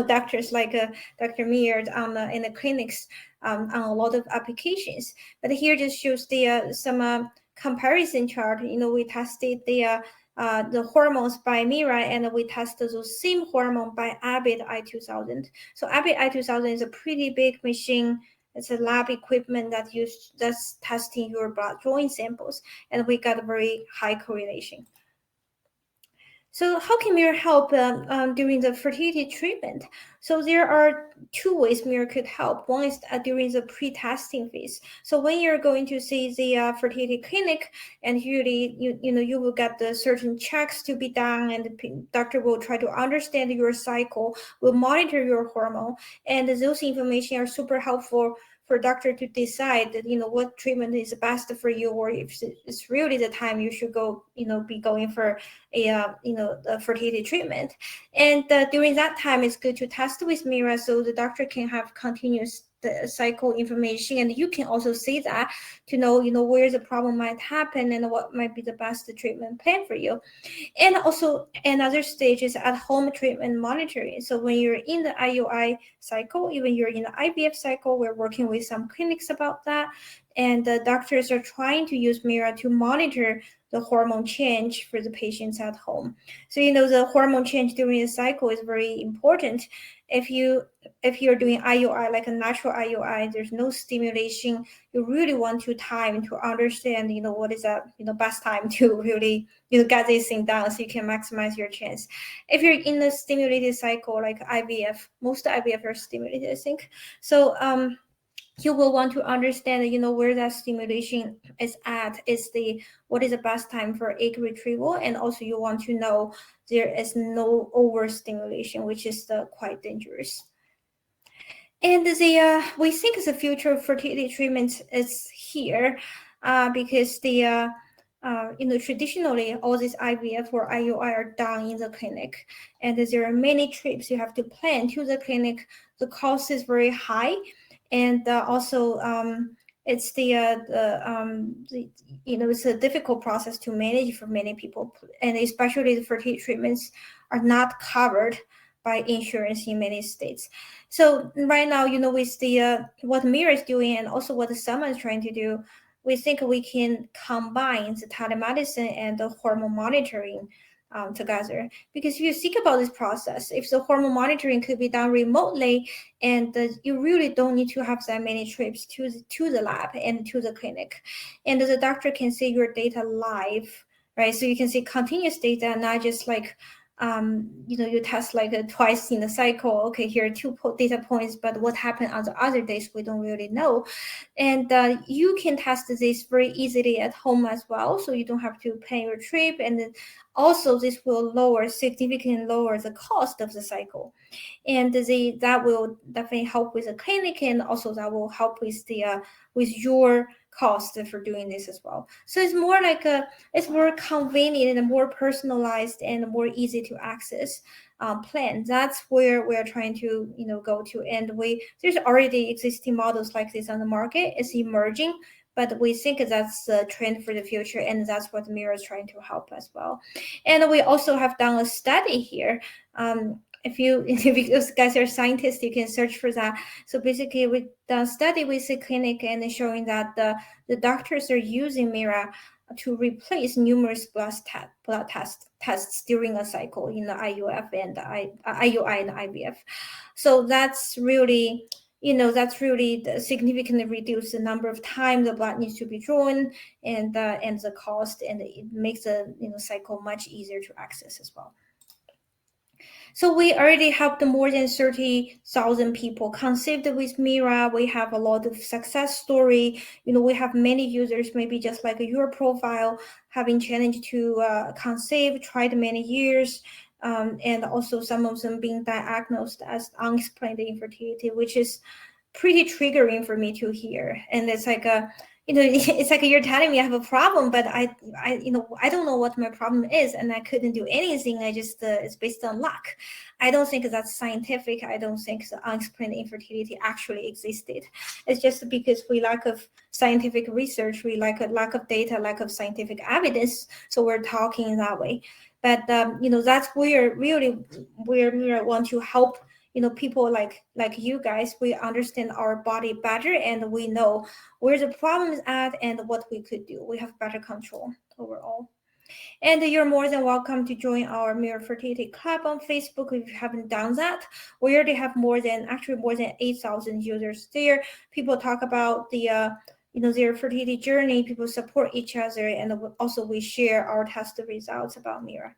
S1: doctors like Dr. Meir in the clinics on a lot of applications. But here just shows the some comparison chart. We tested the hormones by Mira, and we tested those same hormone by Abbott i2000. So Abbott i2000 is a pretty big machine. It's a lab equipment that's testing your blood drawing samples, and we got a very high correlation. So how can Mira help during the fertility treatment? So there are two ways Mira could help. One is during the pre-testing phase. So when you're going to see the fertility clinic, and usually you will get the certain checks to be done, and the doctor will try to understand your cycle, will monitor your hormone, and those information are super helpful for doctor to decide that what treatment is best for you, or if it's really the time you should go be going for a fertility treatment. And during that time, it's good to test with Mira, so the doctor can have continuous the cycle information, and you can also see that to know where the problem might happen and what might be the best treatment plan for you. And also another stage is at-home treatment monitoring. So when you're in the IUI cycle, even you're in the IVF cycle, we're working with some clinics about that, and the doctors are trying to use Mira to monitor the hormone change for the patients at home. So the hormone change during the cycle is very important. If you're doing IUI, like a natural IUI, there's no stimulation. You really want to time to understand, what is that, best time to really, get this thing done so you can maximize your chance. If you're in the stimulated cycle, like IVF, most IVF are stimulated, I think. So you will want to understand, where that stimulation is at, what is the best time for egg retrieval, and also you want to know there is no overstimulation, which is quite dangerous. And we think the future of fertility treatment is here, because traditionally all these IVF or IUI are done in the clinic, and there are many trips you have to plan to the clinic. The cost is very high. And also, it's it's a difficult process to manage for many people, and especially the fertility treatments are not covered by insurance in many states. So right now, with what Mira is doing, and also what the Sama is trying to do, we think we can combine the telemedicine and the hormone monitoring together. Because if you think about this process, if the hormone monitoring could be done remotely, and you really don't need to have that many trips to the lab and to the clinic, and the doctor can see your data live, right? So you can see continuous data, not just like you test like twice in the cycle. Okay, here are two data points, but what happened on the other days, we don't really know. And you can test this very easily at home as well, so you don't have to plan your trip. And then also this will significantly lower the cost of the cycle. And that will definitely help with the clinic, and also that will help with with your cost for doing this as well. So it's more like it's more convenient and more personalized and more easy to access plan. That's where we're trying to go to. And there's already existing models like this on the market. It's emerging, but we think that's the trend for the future, and that's what Mira is trying to help as well. And we also have done a study here. If you guys are scientists, you can search for that. So basically, we done a study with the clinic, and showing that the doctors are using Mira to replace numerous blood tests during a cycle in the IUF and IUI and IVF. So that's really significantly reduce the number of times the blood needs to be drawn, and the cost, and it makes the cycle much easier to access as well. So we already helped more than 30,000 people conceived with Mira. We have a lot of success story. We have many users, maybe just like your profile, having challenged to conceive, tried many years, and also some of them being diagnosed as unexplained infertility, which is pretty triggering for me to hear. And it's like it's like you're telling me I have a problem, but I don't know what my problem is, and I couldn't do anything. I just it's based on luck. I don't think that's scientific. I don't think the unexplained infertility actually existed. It's just because we lack of scientific research, we lack of data, lack of scientific evidence. So we're talking that way. But that's where really where we want to help people like you guys. We understand our body better, and we know where the problem is at and what we could do. We have better control overall. And you're more than welcome to join our Mira Fertility Club on Facebook if you haven't done that. We already have more than 8,000 users there. People talk about the their fertility journey. People support each other, and also we share our test results about Mira.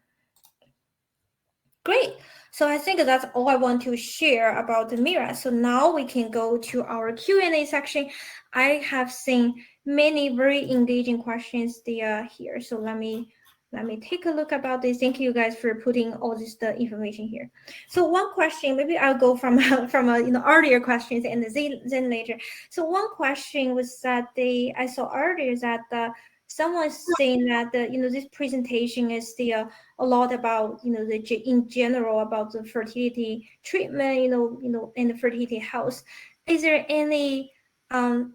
S1: Great. So I think that's all I want to share about the Mira. So now we can go to our Q&A section. I have seen many very engaging questions there here. So let me take a look about this. Thank you guys for putting all this the information here. So one question, maybe I'll go from earlier questions and then later. So one question was that I saw earlier that someone's saying that this presentation is a lot about in general about the fertility treatment and the fertility health. Is there any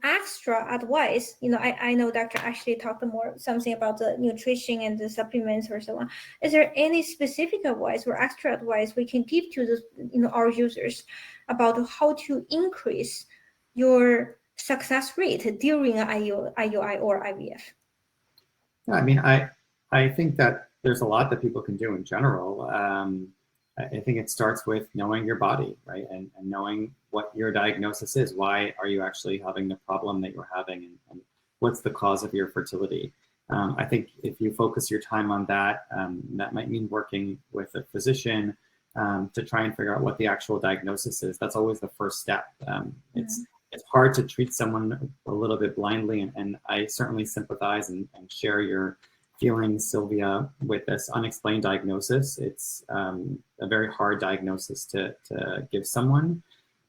S1: extra advice? I know Dr. Ashley talked something about the nutrition and the supplements or so on. Is there any specific advice or extra advice we can give to the our users about how to increase your success rate during IUI or IVF?
S2: Yeah, I mean, I think that there's a lot that people can do in general. I think it starts with knowing your body, right? And knowing what your diagnosis is. Why are you actually having the problem that you're having, and what's the cause of your fertility? I think if you focus your time on that, that might mean working with a physician to try and figure out what the actual diagnosis is. That's always the first step. It's hard to treat someone a little bit blindly, and I certainly sympathize and share your feelings, Sylvia, with this unexplained diagnosis. It's a very hard diagnosis to give someone.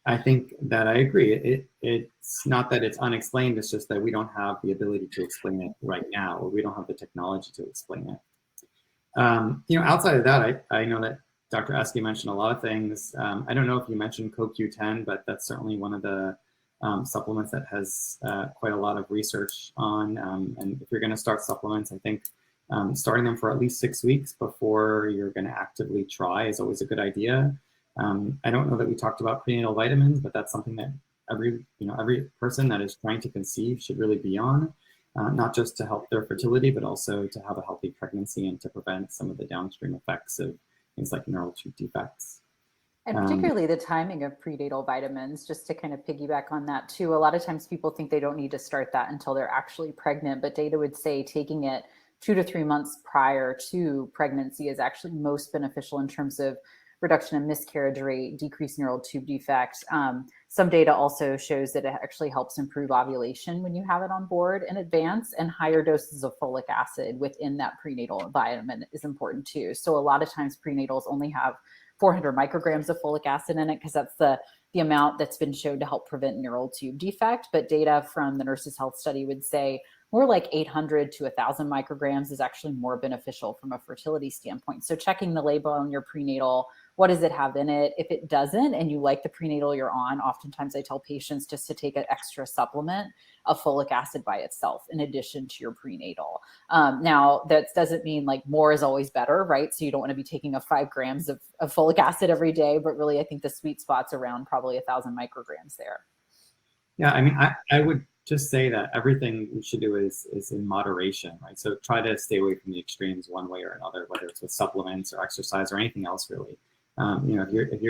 S2: I think that I agree. It's not that it's unexplained, it's just that we don't have the ability to explain it right now, or we don't have the technology to explain it. Outside of that, I know that Dr. Esky mentioned a lot of things. I don't know if you mentioned CoQ10, but that's certainly one of the supplements that has quite a lot of research on. And if you're going to start supplements, I think starting them for at least 6 weeks before you're going to actively try is always a good idea. I don't know that we talked about prenatal vitamins, but that's something that every person that is trying to conceive should really be on, not just to help their fertility, but also to have a healthy pregnancy and to prevent some of the downstream effects of things like neural tube defects.
S3: And particularly the timing of prenatal vitamins, just to kind of piggyback on that too. A lot of times people think they don't need to start that until they're actually pregnant, but data would say taking it 2 to 3 months prior to pregnancy is actually most beneficial in terms of reduction in miscarriage rate, decreased neural tube defects. Some data also shows that it actually helps improve ovulation when you have it on board in advance, and higher doses of folic acid within that prenatal vitamin is important too. So a lot of times prenatals only have 400 micrograms of folic acid in it because that's the amount that's been shown to help prevent neural tube defect. But data from the Nurses Health Study would say more like 800 to 1,000 micrograms is actually more beneficial from a fertility standpoint. So checking the label on your prenatal, what does it have in it? If it doesn't, and you like the prenatal you're on, oftentimes I tell patients just to take an extra supplement of folic acid by itself in addition to your prenatal. Now, that doesn't mean like more is always better, right? So you don't want to be taking 5 grams of folic acid every day, but really I think the sweet spot's around probably 1,000 micrograms there.
S2: Yeah, I mean, I would just say that everything we should do is in moderation, right? So try to stay away from the extremes one way or another, whether it's with supplements or exercise or anything else really. If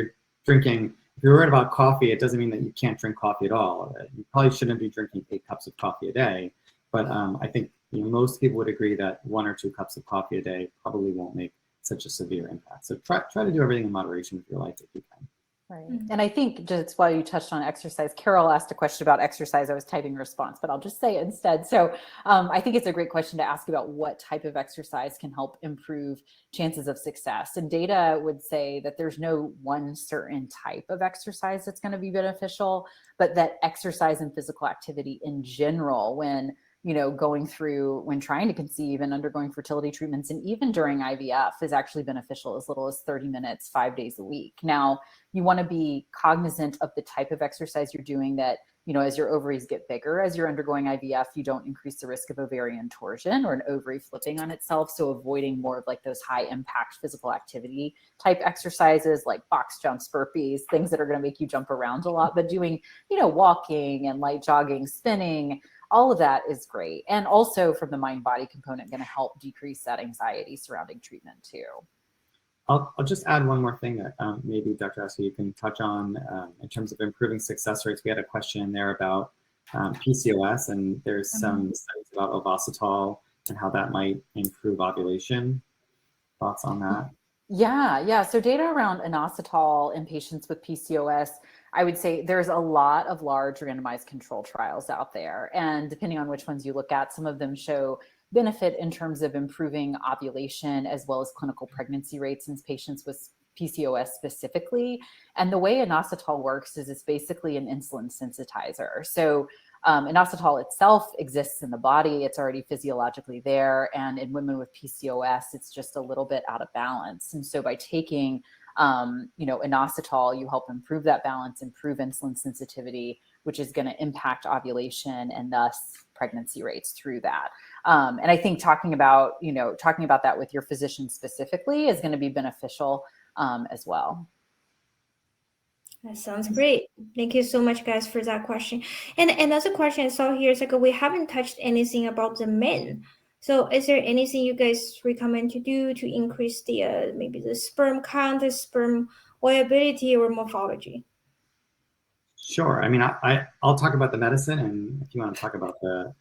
S2: you're worried about coffee, it doesn't mean that you can't drink coffee at all. You probably shouldn't be drinking 8 cups of coffee a day, but I think most people would agree that 1 or 2 cups of coffee a day probably won't make such a severe impact. So try to do everything in moderation with your life if you can.
S3: Right. And I think just while you touched on exercise, Carol asked a question about exercise. I was typing a response, but I'll just say it instead. So I think it's a great question to ask about what type of exercise can help improve chances of success. And data would say that there's no one certain type of exercise that's going to be beneficial, but that exercise and physical activity in general, when when trying to conceive and undergoing fertility treatments, and even during IVF, is actually beneficial as little as 30 minutes, 5 days a week. Now, you want to be cognizant of the type of exercise you're doing, that, as your ovaries get bigger, as you're undergoing IVF, you don't increase the risk of ovarian torsion or an ovary flipping on itself. So avoiding more of like those high impact physical activity type exercises like box jumps, burpees, things that are going to make you jump around a lot, but doing, walking and light jogging, spinning, all of that is great. And also from the mind-body component, going to help decrease that anxiety surrounding treatment too.
S2: I'll just add one more thing that maybe Dr. Ashley, you can touch on in terms of improving success rates. We had a question in there about PCOS, and there's some studies about ovasitol and how that might improve ovulation. Thoughts on that?
S3: Yeah. So data around inositol in patients with PCOS, I would say there's a lot of large randomized control trials out there. And depending on which ones you look at, some of them show benefit in terms of improving ovulation as well as clinical pregnancy rates in patients with PCOS specifically. And the way inositol works is it's basically an insulin sensitizer. So inositol itself exists in the body. It's already physiologically there. And in women with PCOS, it's just a little bit out of balance. And so by taking inositol, you help improve that balance, improve insulin sensitivity, which is going to impact ovulation and thus pregnancy rates through that. And I think talking about that with your physician specifically is going to be beneficial as well.
S1: That sounds great. Thank you so much, guys, for that question. And another question I saw here is like, we haven't touched anything about the men. So is there anything you guys recommend to do to increase the maybe the sperm count, the sperm viability, or morphology?
S2: Sure. I mean, I'll talk about the medicine, and if you want to talk about the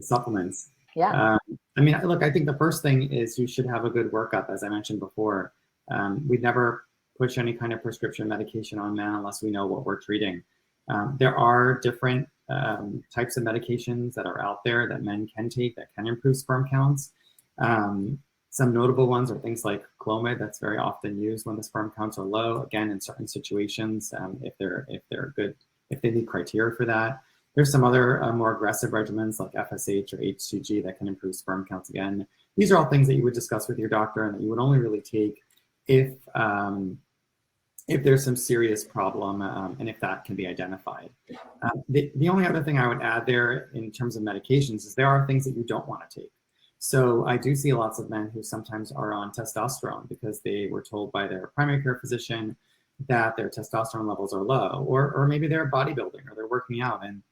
S2: supplements.
S3: Yeah.
S2: I mean, look, I think the first thing is you should have a good workup, as I mentioned before. We'd never push any kind of prescription medication on men unless we know what we're treating. There are different types of medications that are out there that men can take that can improve sperm counts. Some notable ones are things like Clomid, that's very often used when the sperm counts are low. Again, in certain situations, if they meet criteria for that. There's some other more aggressive regimens like FSH or HCG that can improve sperm counts again. These are all things that you would discuss with your doctor and that you would only really take if there's some serious problem and if that can be identified. The only other thing I would add there in terms of medications is there are things that you don't want to take. So I do see lots of men who sometimes are on testosterone because they were told by their primary care physician that their testosterone levels are low, or maybe they're bodybuilding or they're working out and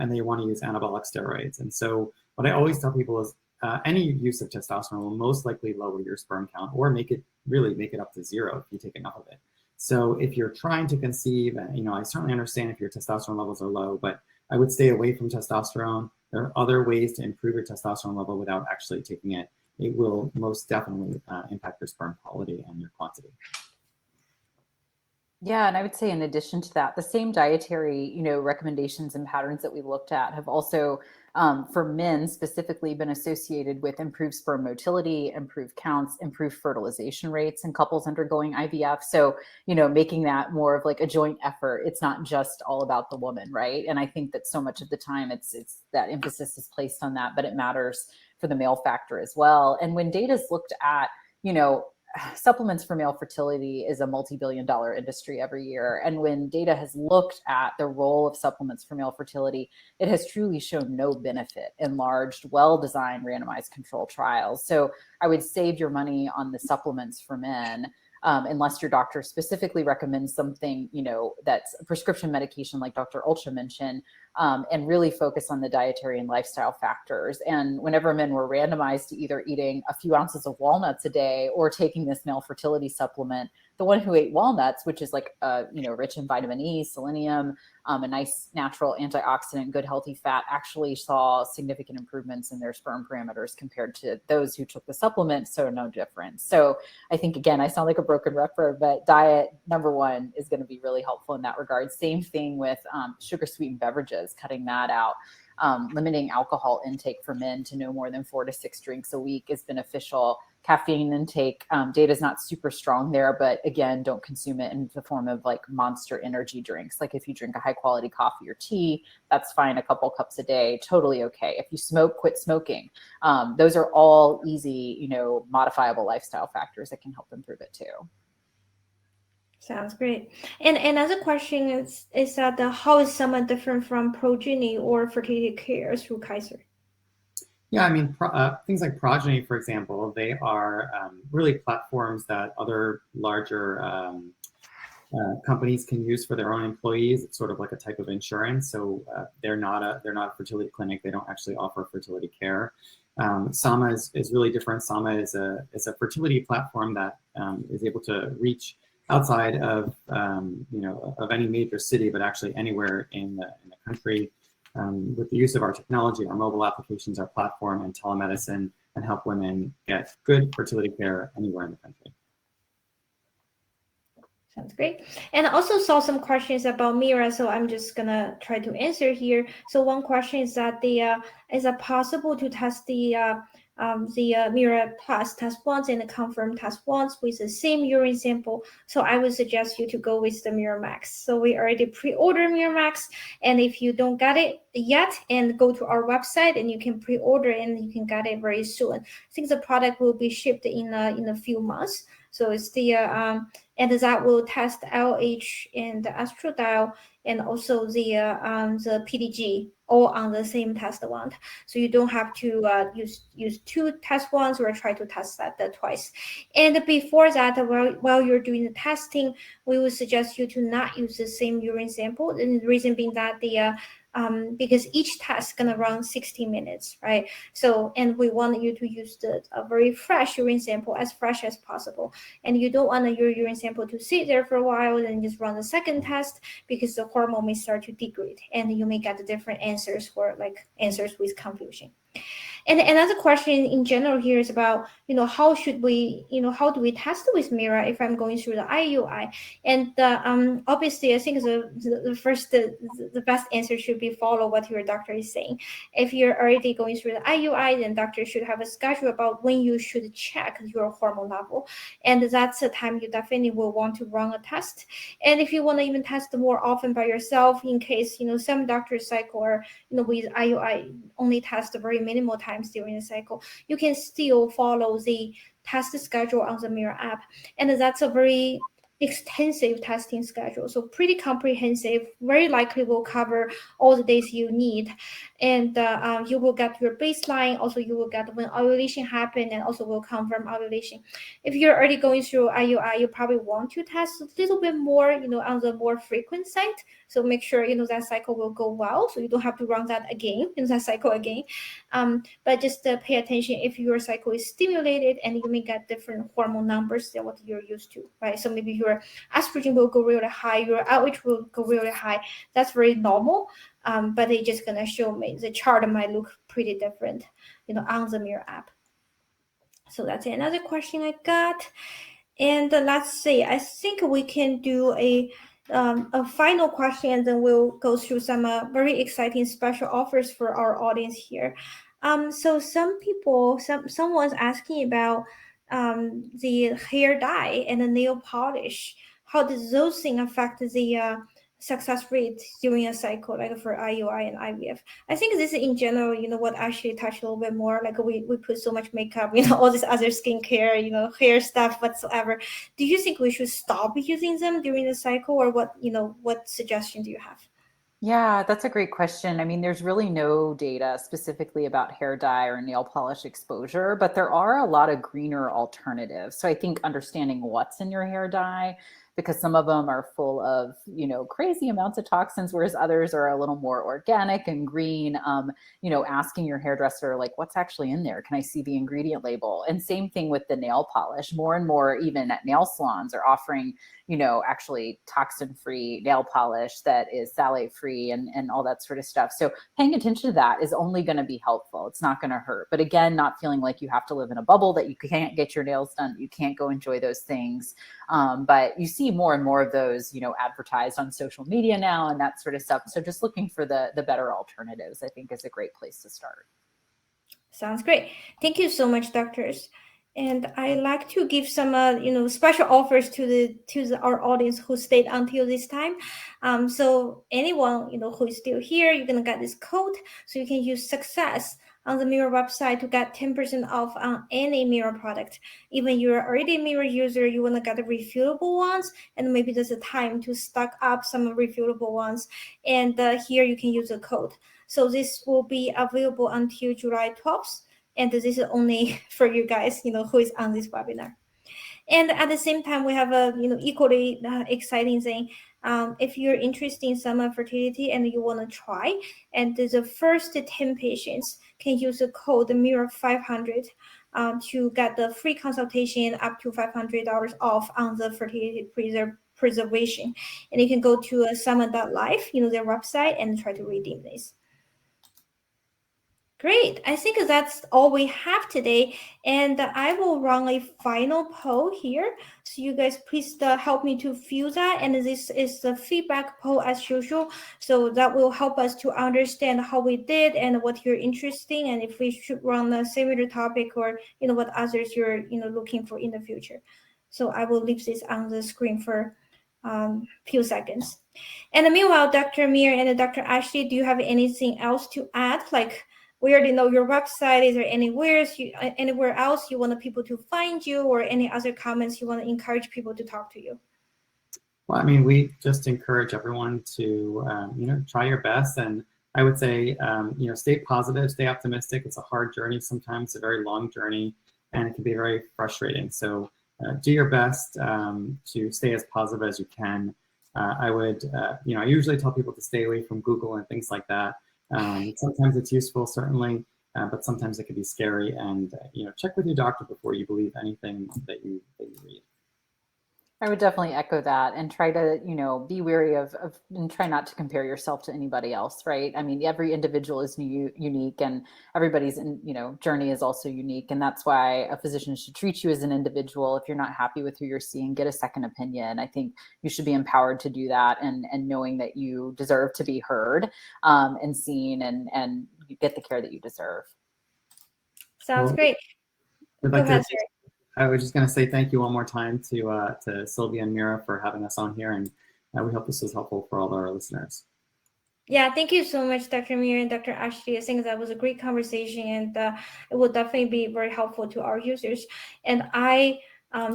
S2: they want to use anabolic steroids. And so what I always tell people is any use of testosterone will most likely lower your sperm count or make it up to zero if you take enough of it. So if you're trying to conceive, I certainly understand if your testosterone levels are low, but I would stay away from testosterone. There are other ways to improve your testosterone level without actually taking it. It will most definitely impact your sperm quality and your quantity.
S3: Yeah, and I would say in addition to that, the same dietary, recommendations and patterns that we looked at have also, for men specifically, been associated with improved sperm motility, improved counts, improved fertilization rates in couples undergoing IVF. So, making that more of like a joint effort. It's not just all about the woman, right? And I think that so much of the time it's that emphasis is placed on that, but it matters for the male factor as well. And when data's looked at, supplements for male fertility is a multi-billion-dollar industry every year. And when data has looked at the role of supplements for male fertility, it has truly shown no benefit in large, well-designed randomized control trials. So I would save your money on the supplements for men unless your doctor specifically recommends something, that's a prescription medication like Dr. Olcha mentioned. and really focus on the dietary and lifestyle factors. And whenever men were randomized to either eating a few ounces of walnuts a day or taking this male fertility supplement, the one who ate walnuts, which is like, rich in vitamin E, selenium, a nice natural antioxidant, good healthy fat, actually saw significant improvements in their sperm parameters compared to those who took the supplement. So no difference. So I think, again, I sound like a broken record, but diet, number one, is going to be really helpful in that regard. Same thing with sugar sweetened beverages, cutting that out. Limiting alcohol intake for men to no more than 4 to 6 drinks a week is beneficial. Caffeine intake, data is not super strong there, but again, don't consume it in the form of like monster energy drinks. Like if you drink a high quality coffee or tea, that's fine. A couple cups a day, totally okay. If you smoke, quit smoking. Those are all easy, modifiable lifestyle factors that can help improve it too.
S1: Sounds great. And another question is that how is Summit different from Progeny or fertility care through Kaiser?
S2: Yeah, I mean, things like Progeny, for example, they are really platforms that other larger companies can use for their own employees. It's sort of like a type of insurance. So they're not a fertility clinic. They don't actually offer fertility care. Sama is really different. Sama is a fertility platform that is able to reach outside of of any major city, but actually anywhere in the country. With the use of our technology, our mobile applications, our platform, and telemedicine, and help women get good fertility care anywhere in the country.
S1: Sounds great. And I also saw some questions about Mira, so I'm just gonna try to answer here. So one question is that is it possible to test the Mira Plus test once and the confirm test once with the same urine sample? So I would suggest you to go with the Mira Max. So we already pre-order Mira Max, and if you don't get it yet, and go to our website and you can pre-order and you can get it very soon. I think the product will be shipped in a few months. So it's the and that will test LH and the estradiol and also the PDG all on the same test one. So you don't have to use 2 test ones or try to test that twice. And before that, while you're doing the testing, we would suggest you to not use the same urine sample. And the reason being that because each test is gonna run 60 minutes, right? So, and we want you to use a very fresh urine sample, as fresh as possible. And you don't want your urine sample to sit there for a while and just run the second test, because the hormone may start to degrade and you may get different answers answers with confusion. And another question in general here is about, how should we, how do we test with Mira if I'm going through the IUI? And obviously, I think the best answer should be follow what your doctor is saying. If you're already going through the IUI, then doctor should have a schedule about when you should check your hormone level. And that's the time you definitely will want to run a test. And if you want to even test more often by yourself, in case, some doctors cycle or, with IUI only test very minimal times during the cycle, you can still follow the test schedule on the Mira app. And that's a very extensive testing schedule, so pretty comprehensive, very likely will cover all the days you need. And you will get your baseline, also you will get when ovulation happened, and also will confirm ovulation. If you're already going through IUI, you probably want to test a little bit more, on the more frequent side. So make sure, that cycle will go well, so you don't have to run that again, that cycle again. But just pay attention if your cycle is stimulated, and you may get different hormone numbers than what you're used to, right? So maybe your estrogen will go really high, your LH will go really high. That's very normal. But it's just gonna show me the chart might look pretty different, on the Mira app. So that's another question I got. And let's see, I think we can do a final question, and then we'll go through some very exciting special offers for our audience here. So someone's asking about the hair dye and the nail polish. How does those things affect the success rate during a cycle, like for IUI and IVF? I think this in general, what actually touch a little bit more, like we put so much makeup, all this other skincare, hair stuff whatsoever. Do you think we should stop using them during the cycle, or what suggestion do you have?
S3: Yeah, that's a great question. I mean, there's really no data specifically about hair dye or nail polish exposure, but there are a lot of greener alternatives. So I think understanding what's in your hair dye because some of them are full of, crazy amounts of toxins, whereas others are a little more organic and green. Asking your hairdresser, like, what's actually in there? Can I see the ingredient label? And same thing with the nail polish. More and more, even at nail salons, are offering, actually toxin-free nail polish that is phthalate-free and all that sort of stuff. So paying attention to that is only going to be helpful. It's not going to hurt. But again, not feeling like you have to live in a bubble, that you can't get your nails done, you can't go enjoy those things. But you see more and more of those, advertised on social media now and that sort of stuff. So just looking for the better alternatives, I think, is a great place to start.
S1: Sounds great. Thank you so much, doctors. And I like to give some, special offers to our audience who stayed until this time. So anyone, who is still here, you're gonna get this code, so you can use success on the Mira website to get 10% off on any Mira product. Even you're already a Mira user, you wanna get the refillable ones, and maybe there's a time to stock up some refillable ones. And here you can use the code. So this will be available until July 12th. And this is only for you guys, who is on this webinar. And at the same time, we have a, equally exciting thing. If you're interested in some fertility and you want to try, and the first 10 patients can use the code MIRA500 to get the free consultation up to $500 off on the fertility preservation. And you can go to summit.life, their website, and try to redeem this. Great. I think that's all we have today. And I will run a final poll here. So you guys please help me to fill that. And this is the feedback poll as usual. So that will help us to understand how we did and what you're interested in, and if we should run a similar topic, or what others you're looking for in the future. So I will leave this on the screen for a few seconds. And meanwhile, Dr. Meir and Dr. Ashley, do you have anything else to add? Like, we already know your website. Is there anywhere else you want people to find you, or any other comments you want to encourage people to talk to you?
S2: Well, I mean, we just encourage everyone to, try your best. And I would say, stay positive, stay optimistic. It's a hard journey sometimes, a very long journey, and it can be very frustrating. So do your best to stay as positive as you can. I would, I usually tell people to stay away from Google and things like that. Sometimes it's useful, certainly, but sometimes it can be scary. And check with your doctor before you believe anything that you read.
S3: I would definitely echo that, and try to, be wary of and try not to compare yourself to anybody else, right? I mean, every individual is unique, and everybody's journey is also unique. And that's why a physician should treat you as an individual. If you're not happy with who you're seeing, get a second opinion. I think you should be empowered to do that, and knowing that you deserve to be heard and seen, and get the care that you deserve.
S1: Sounds great.
S2: Go ahead, I was just going to say thank you one more time to Sylvia and Mira for having us on here, and we hope this was helpful for all our listeners.
S1: Yeah, thank you so much, Dr. Meir and Dr. Ashley. I think that was a great conversation, and it will definitely be very helpful to our users. And I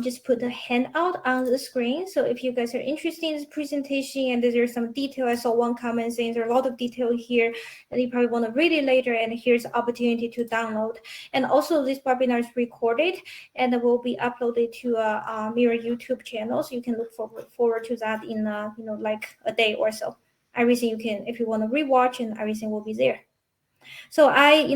S1: just put the handout on the screen. So if you guys are interested in this presentation and there's some detail, I saw one comment saying there's a lot of detail here and you probably want to read it later, and here's the opportunity to download. And also this webinar is recorded and it will be uploaded to a Mira YouTube channel. So you can look forward to that in like a day or so. Everything you can, if you want to rewatch, and everything will be there. So I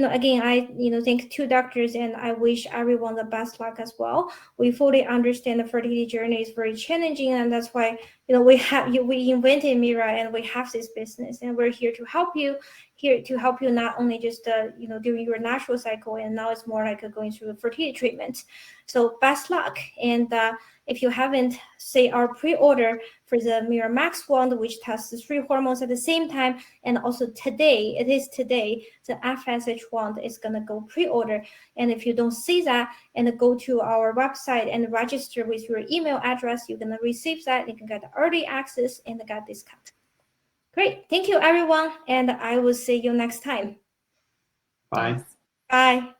S1: thank two doctors, and I wish everyone the best luck as well. We fully understand the fertility journey is very challenging, and that's why we invented Mira, and we have this business, and we're here to help you. Not only just during your natural cycle, and now it's more like going through the fertility treatment. So best luck, and if you haven't, say our pre-order for the Mira Max wand, which tests the 3 hormones at the same time, and also today, the FSH wand is gonna go pre-order. And if you don't see that, and go to our website and register with your email address, you're gonna receive that. You can get early access and get discount. Great, thank you everyone, and I will see you next time.
S2: Bye.
S1: Bye.